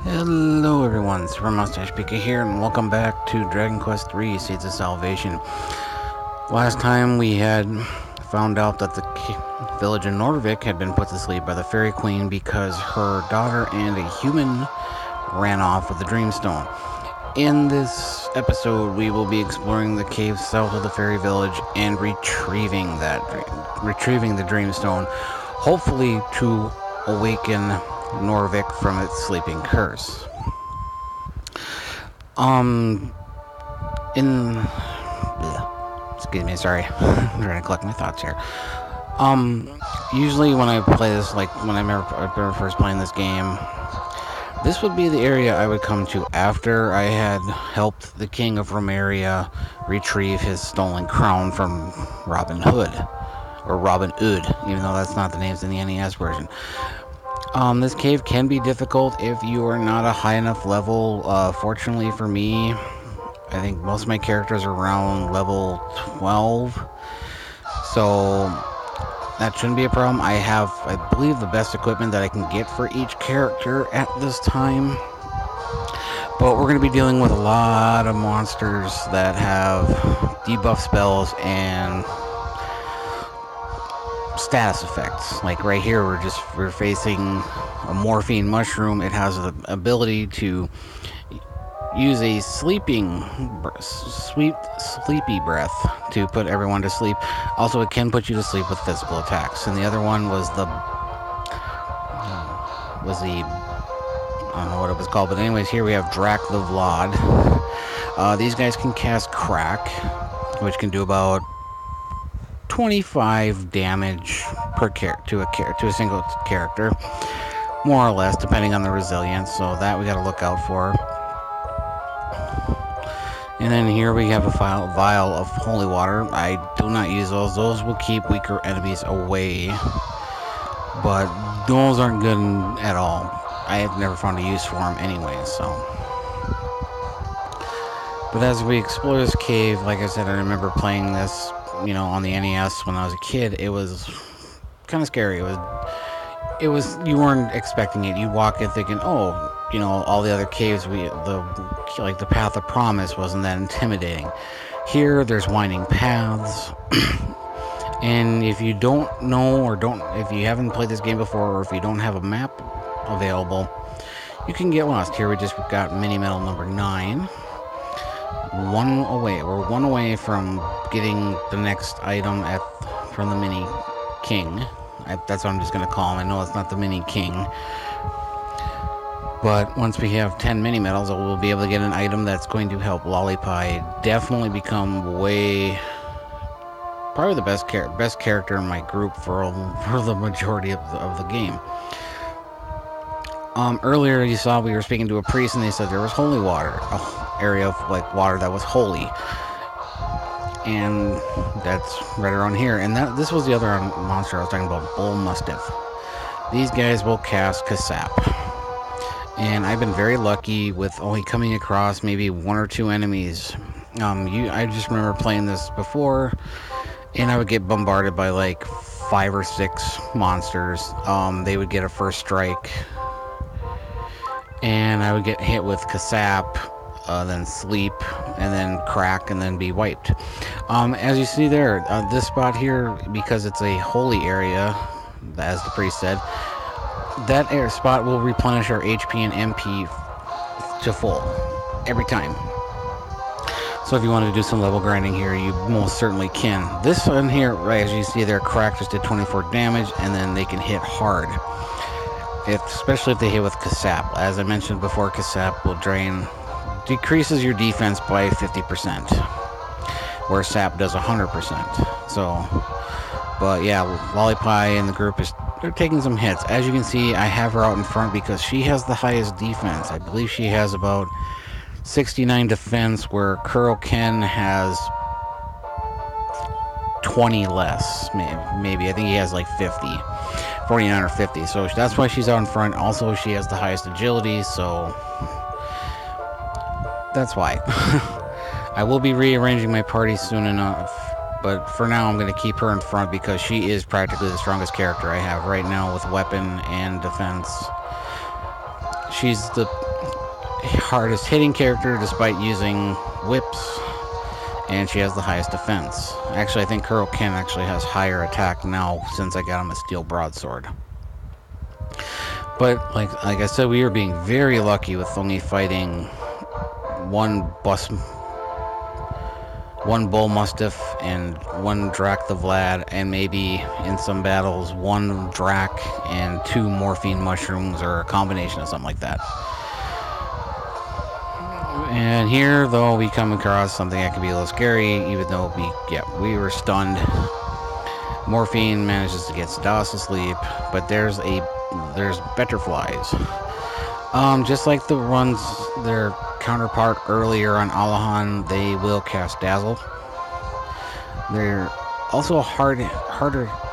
Hello everyone, Super Mustache Pika here, and welcome back to Dragon Quest III: Seeds of Salvation. Last time we had found out that the village in Norvik had been put to sleep by the Fairy Queen because her daughter and a human ran off with the Dreamstone. In this episode, we will be exploring the caves south of the Fairy Village and retrieving the Dreamstone, hopefully to awaken Norvik from its sleeping curse. Excuse me, sorry. I'm trying to collect my thoughts here. Usually when I play this, like when I remember first playing this game, this would be the area I would come to after I had helped the King of Romeria retrieve his stolen crown from Robin Hood. Or Robin Hood, even though that's not the names in the NES version. This cave can be difficult if you are not a high enough level. Fortunately for me, I think most of my characters are around level 12. So that shouldn't be a problem. I have, I believe, the best equipment that I can get for each character at this time. But we're going to be dealing with a lot of monsters that have debuff spells and status effects. Like right here, we're facing a morphine mushroom. It has the ability to use a sleepy breath to put everyone to sleep. Also, it can put you to sleep with physical attacks. And the other one was the I don't know what it was called, but anyways, here we have Dracula Vlad. These guys can cast Crack, which can do about 25 damage per to a single character, more or less, depending on the resilience. So that we got to look out for. And then here we have a vial of holy water. I do not use those. Those will keep weaker enemies away, but those aren't good at all. I have never found a use for them anyway. So, but as we explore this cave, like I said, I remember playing this, on the NES when I was a kid. It was kind of scary. It was you weren't expecting it. You walk in thinking, oh, all the other caves, the Path of Promise wasn't that intimidating. Here, there's winding paths, and if you don't know if you haven't played this game before, or if you don't have a map available, you can get lost. Here we just got mini medal number 9. We're one away from getting the next item from the mini king. That's what I'm just going to call him. I know it's not the mini king, but once we have 10 mini medals, we'll be able to get an item that's going to help Lollipie definitely become probably the best character in my group for the majority of the game. Earlier you saw we were speaking to a priest, and they said there was holy water, an area of water that was holy, and that's right around here. And this was the other monster I was talking about, Bull Mustiff. These guys will cast Kasap, and I've been very lucky with only coming across maybe 1 or 2 enemies. I just remember playing this before, and I would get bombarded by like 5 or 6 monsters. They would get a first strike, and I would get hit with Kasap, then sleep, and then crack, and then be wiped. As you see there, this spot here, because it's a holy area, as the priest said, that spot will replenish our HP and MP to full every time. So if you want to do some level grinding here, you most certainly can. This one here, right as you see there, crack just did 24 damage, and then they can hit hard. Especially if they hit with Kasap. As I mentioned before, Kasap will decreases your defense by 50%, where Sap does 100%. So, but yeah, Lollipie and the group they're taking some hits. As you can see, I have her out in front because she has the highest defense. I believe she has about 69 defense, where Kuro Ken has 20 less, maybe. I think he has like 49 or 50. So that's why she's out in front. Also, she has the highest agility, so that's why. I will be rearranging my party soon enough, But for now, I'm going to keep her in front because she is practically the strongest character I have right now with weapon and defense. She's the hardest hitting character despite using whips, and she has the highest defense. Actually, I think Kuroken actually has higher attack now since I got him a steel broadsword. But like I said, we are being very lucky with only fighting one bull mustiff and one Dracula Vlad, and maybe in some battles one Drac and 2 morphine mushrooms, or a combination of something like that. And here, though, we come across something that can be a little scary, even though we were stunned. Morphine manages to get Sadas asleep, but there's better flies. Just like the ones, their counterpart earlier on Alahan, they will cast Dazzle. They're also harder.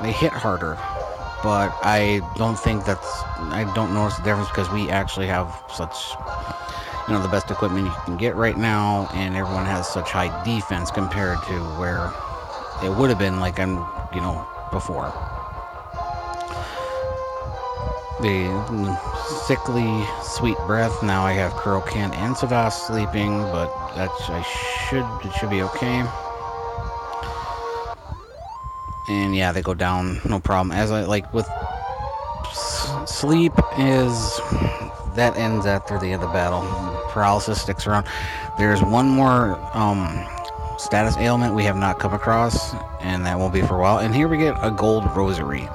They hit harder, but I don't notice the difference because we actually have such, the best equipment you can get right now, and everyone has such high defense compared to where it would have been before. The sickly sweet breath. Now I have Kuroken and Sadas sleeping, but it should be okay. And yeah, they go down, no problem. As I like with sleep that ends after the end of the battle. Paralysis sticks around. There's one more status ailment we have not come across, and that won't be for a while. And here we get a gold rosary.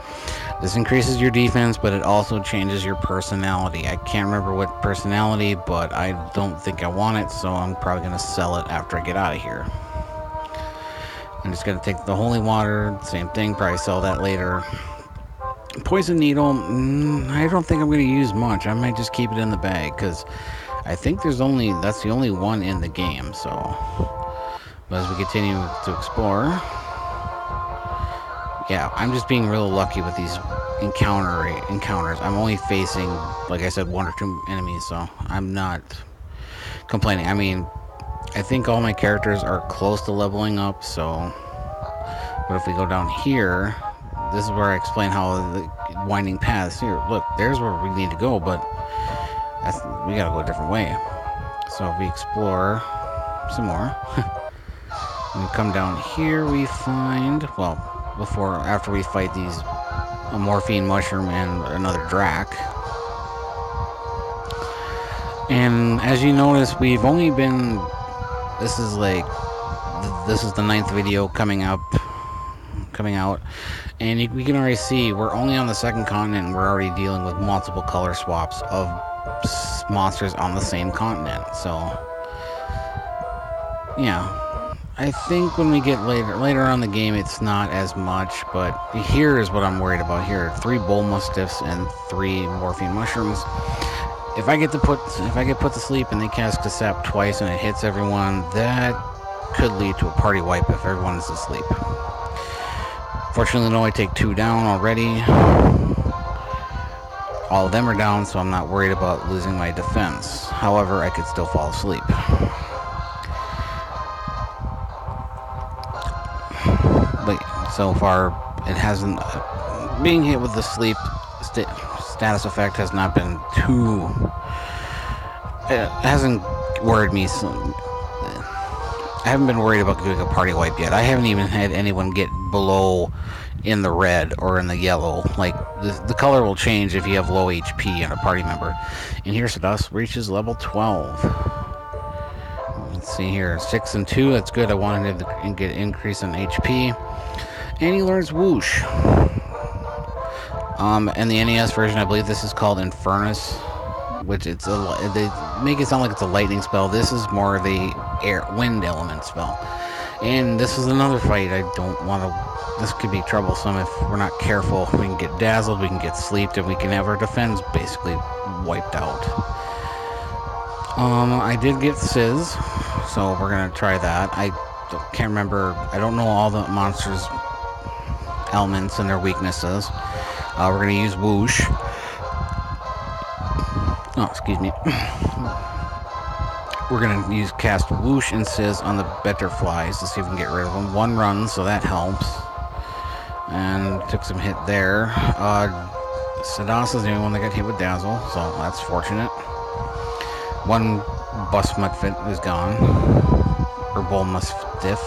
This increases your defense, but it also changes your personality. I can't remember what personality, but I don't think I want it, so I'm probably going to sell it after I get out of here. I'm just going to take the holy water, same thing, probably sell that later. Poison needle, I don't think I'm going to use much. I might just keep it in the bag, because I think that's the only one in the game, so. But as we continue to explore, yeah, I'm just being real lucky with these encounters. I'm only facing, like I said, 1 or 2 enemies, so I'm not complaining. I mean, I think all my characters are close to leveling up, so. But if we go down here, this is where I explain how the winding paths here. Look, there's where we need to go, but we gotta go a different way. So if we explore some more, we come down here, we find, after we fight a morphine mushroom and another Drac. And as you notice, we've only been, this is the 9th video coming out, and we can already see we're only on the 2nd continent, and we're already dealing with multiple color swaps of monsters on the same continent. So yeah, I think when we get later on in the game, it's not as much, but here is what I'm worried about. Here, 3 bull mustiffs and 3 morphine mushrooms. If I get put to sleep and they cast Kasap twice and it hits everyone, that could lead to a party wipe if everyone is asleep. Fortunately, no, I take 2 down already. All of them are down, so I'm not worried about losing my defense. However, I could still fall asleep. But so far, it hasn't. Being hit with the sleep status effect has not been too. It hasn't worried me. I haven't been worried about doing a party wipe yet. I haven't even had anyone get below in the red or in the yellow. Like, the color will change if you have low HP and a party member. And here Sadas reaches level 12. Let's see here. 6 and 2, that's good. I wanted him to get an increase in HP. And he learns Whoosh. In the NES version, I believe this is called Infernus, which they make it sound like it's a lightning spell. This is more of a wind element spell. And this is another fight. I don't want to. This could be troublesome if we're not careful. We can get dazzled, we can get sleeped, and we can have our defense basically wiped out. I did get Sizz, so we're gonna try that. I can't remember. I don't know all the monsters' elements and their weaknesses. We're gonna use Whoosh. Oh, excuse me. We're gonna cast Whoosh and Sizz on the butterflies to see if we can get rid of them. One run, so that helps. And took some hit there. Sadas is the only one that got hit with Dazzle, so that's fortunate. One Bus Mudfit is gone. Or Bull Mustiff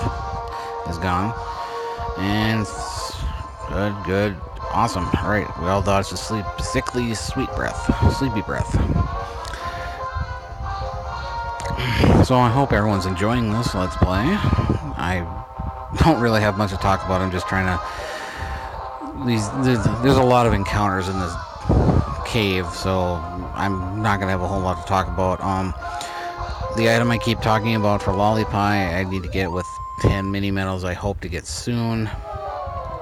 is gone. And good. Awesome. Alright, we all dodged the sickly sleepy breath. So I hope everyone's enjoying this Let's Play. I don't really have much to talk about. I'm just trying to... There's a lot of encounters in this cave, so I'm not going to have a whole lot to talk about. The item I keep talking about for Lollipie, I need to get with 10 mini medals I hope to get soon,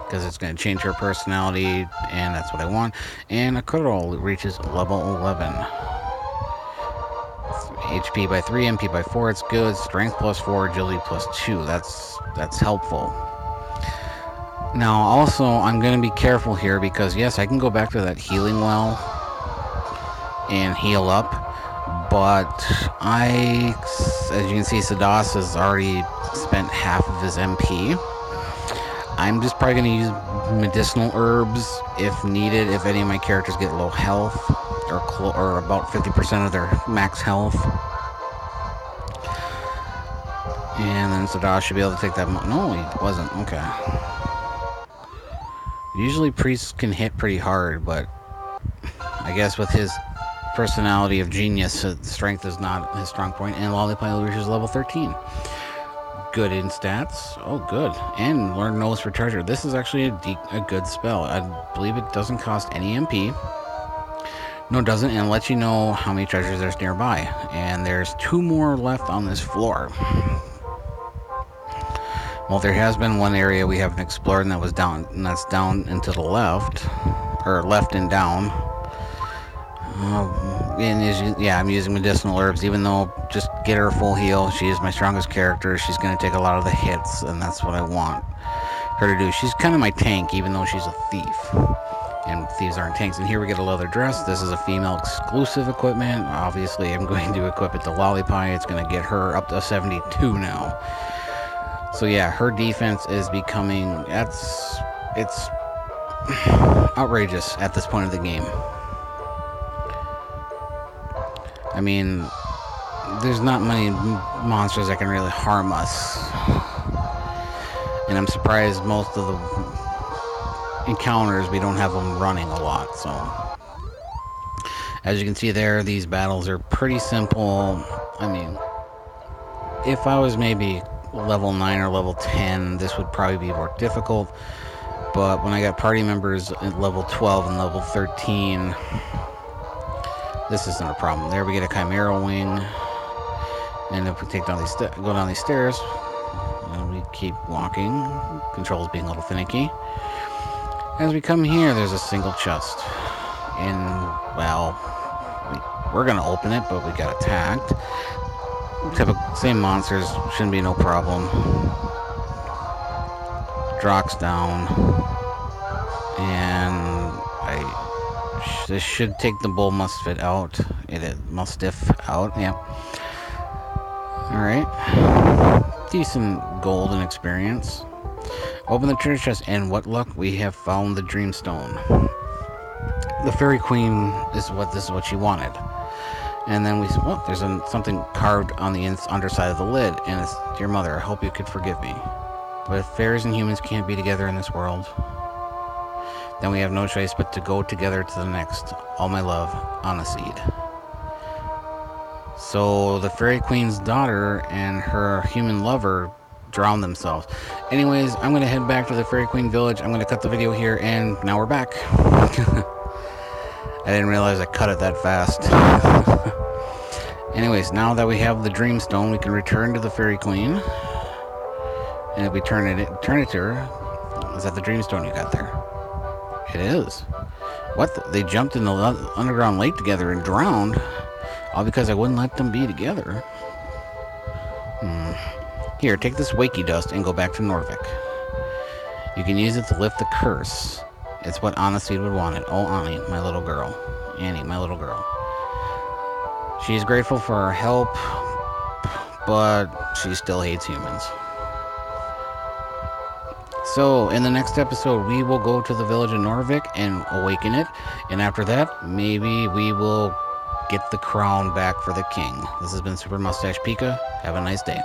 because it's going to change her personality, and that's what I want. And a Kurl reaches level 11. HP by 3, MP by 4, it's good. Strength plus 4, agility plus 2. That's helpful. Now, also, I'm going to be careful here because, yes, I can go back to that healing well and heal up, but as you can see, Sadas has already spent half of his MP. I'm just probably going to use medicinal herbs if needed, if any of my characters get low health or about 50% of their max health. And then Sadas should be able to take that. No, he wasn't. Okay. Usually priests can hit pretty hard, but I guess with his personality of genius, strength is not his strong point, and Lollipie reaches level 13. Good in stats. Oh, good. And learn Nose for Treasure. This is actually a good spell. I believe it doesn't cost any MP. No, it doesn't, and lets you know how many treasures there's nearby. And there's 2 more left on this floor. Well, there has been one area we haven't explored, and that's down and to the left, or left and down. I'm using medicinal herbs, even though just get her a full heal. She is my strongest character. She's going to take a lot of the hits, and that's what I want her to do. She's kind of my tank, even though she's a thief. And thieves aren't tanks. And here we get a leather dress. This is a female exclusive equipment. Obviously, I'm going to equip it to Lollipie. It's going to get her up to 72 now. So yeah, her defense is becoming... It's outrageous at this point of the game. I mean, there's not many monsters that can really harm us. And I'm surprised most of the encounters, we don't have them running a lot, so... As you can see there, these battles are pretty simple. I mean, if I was maybe level 9 or level 10, this would probably be more difficult. But when I got party members at level 12 and level 13... this isn't a problem. There we get a Chimera Wing. And if we go down these stairs, and we keep walking. Controls being a little finicky. As we come here, there's a single chest. And, well, we're going to open it, but we got attacked. Same monsters, shouldn't be no problem. Drock's down. And this should take the Bull Mustiff out. Mustiff out, yeah. Alright. Decent gold and experience. Open the treasure chest, and what luck, we have found the Dreamstone. The Fairy Queen this is what she wanted. And then we said, well, there's something carved on the underside of the lid, and it's, dear mother, I hope you could forgive me. But if fairies and humans can't be together in this world, then we have no choice but to go together to the next. All my love, Aniseed. So the Fairy Queen's daughter and her human lover drowned themselves. Anyways, I'm going to head back to the Fairy Queen village. I'm going to cut the video here, and now we're back. I didn't realize I cut it that fast. Anyways, now that we have the Dreamstone, we can return to the Fairy Queen. And if we turn it to her, is that the Dreamstone you got there? It is. What? They jumped in the underground lake together and drowned, all because I wouldn't let them be together. Here, take this wakey dust and go back to Norvik. You can use it to lift the curse. It's what Aniseed would want it. Oh, Annie, my little girl. Annie, my little girl. She is grateful for our help, but she still hates humans. So, in the next episode, we will go to the village of Norvik and awaken it. And after that, maybe we will get the crown back for the king. This has been Super Mustache Pika. Have a nice day.